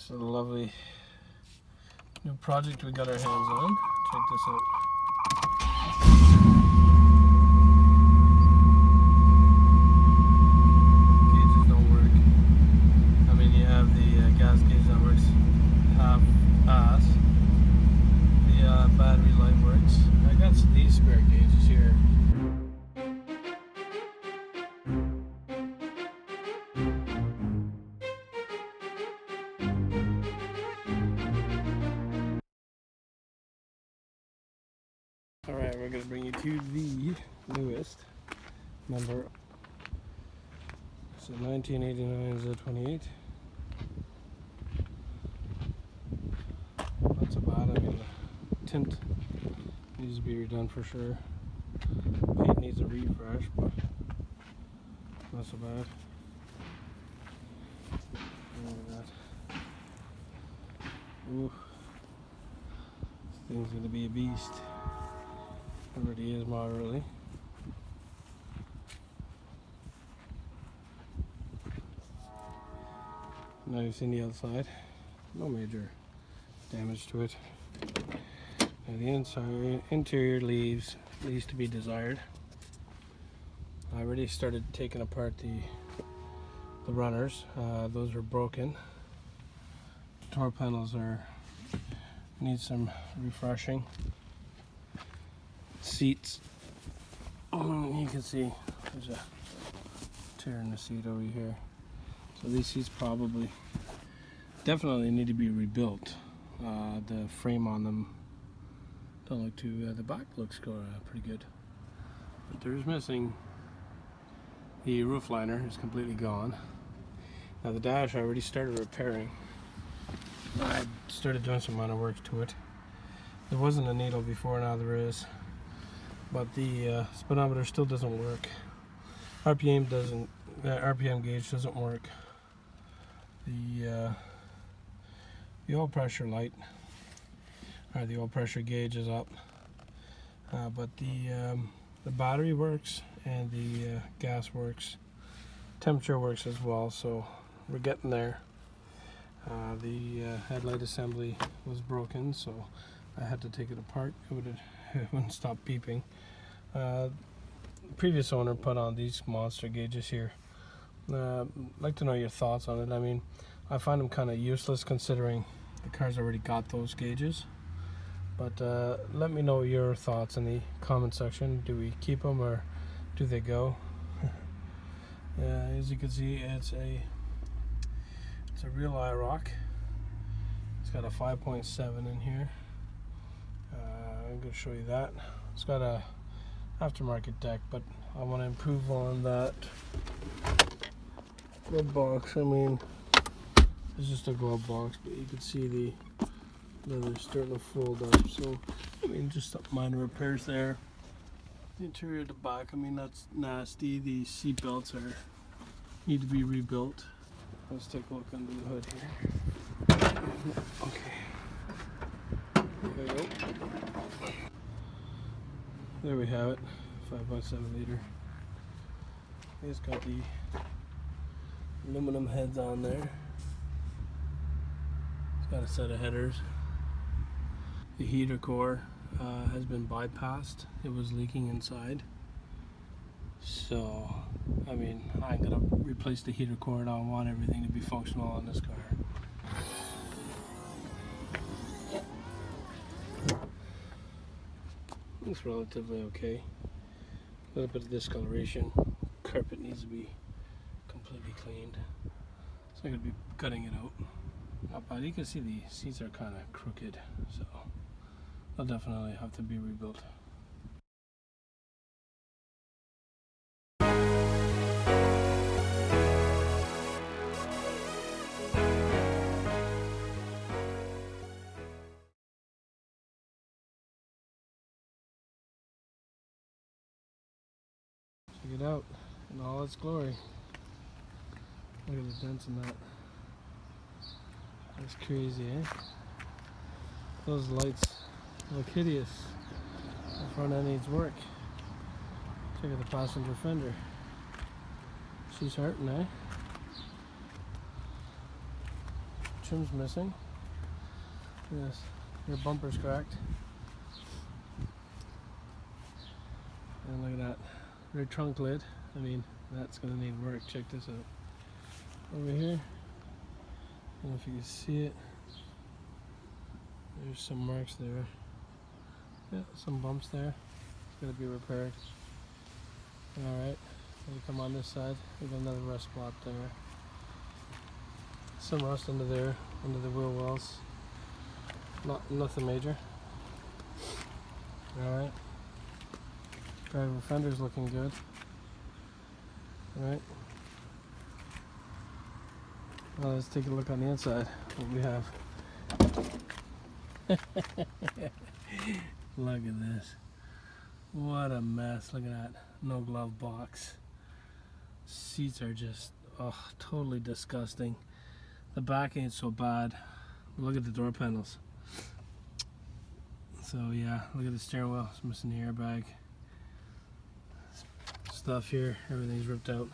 It's a lovely new project we got our hands on. Check this out. Gauges don't work. I mean, you have the gas gauge that works half-ass. The battery light works. I got these spare gauges here. Alright, we're going to bring you to the newest number. So 1989 Z28. Not so bad. I mean, the tint needs to be redone for sure. Paint needs a refresh, but not so bad. Look at that. Ooh. This thing's going to be a beast. It already is moderately. Now you've seen the outside. No major damage to it. Now the interior leaves to be desired. I already started taking apart the runners. Those are broken. Door panels need some refreshing. Seats, you can see there's a tear in the seat over here, so these seats definitely need to be rebuilt. The frame on them don't look too, the back looks pretty good, but there's missing. The roof liner is completely gone. Now the dash I already started repairing. I started doing some minor work to it. There wasn't a needle before, now there is. But the speedometer still doesn't work. RPM gauge doesn't work. The oil pressure light, or the oil pressure gauge is up. But the battery works and the gas works. Temperature works as well, so we're getting there. The headlight assembly was broken, so I had to take it apart. It wouldn't stop beeping. The previous owner put on these monster gauges here. I'd like to know your thoughts on it. I mean, I find them kind of useless considering the car's already got those gauges. But let me know your thoughts in the comment section. Do we keep them or do they go? As you can see, it's a real Iroc. It's got a 5.7 in here. I'm going to show you that. It's got a aftermarket deck, but I want to improve on that glove box. I mean, it's just a glove box, but you can see the leather starting to fold up. So, I mean, just some minor repairs there. The interior of the back, I mean, that's nasty. The seat belts need to be rebuilt. Let's take a look under the hood here. Okay. There we go. There we have it, 5.7 liter. It's got the aluminum heads on there. It's got a set of headers. The heater core has been bypassed. It was leaking inside. So, I mean, I'm gonna replace the heater core and I want everything to be functional on this car. It's relatively okay. A little bit of discoloration. Carpet needs to be completely cleaned. So I'm going to be cutting it out. But you can see the seats are kind of crooked, so they'll definitely have to be rebuilt. Check it out in all its glory. Look at the dents in that. That's crazy, eh? Those lights look hideous. The front end needs work. Check out the passenger fender. She's hurting, eh? trim's missing. Yes, your bumper's cracked. And look at that. Rear trunk lid. I mean, that's gonna need work. Check this out. Over here. I don't know if you can see it. There's some marks there. Yeah, some bumps there. It's gonna be repaired. Alright. Then you come on this side. We got another rust spot there. Some rust under there, under the wheel wells. Nothing major. Alright. Driver fender's looking good. Alright. Well, let's take a look on the inside. What we have. Look at this. What a mess. Look at that. No glove box. Seats are just totally disgusting. The back ain't so bad. Look at the door panels. So yeah, look at the steering wheel. It's missing the airbag. Stuff here. Everything's ripped out.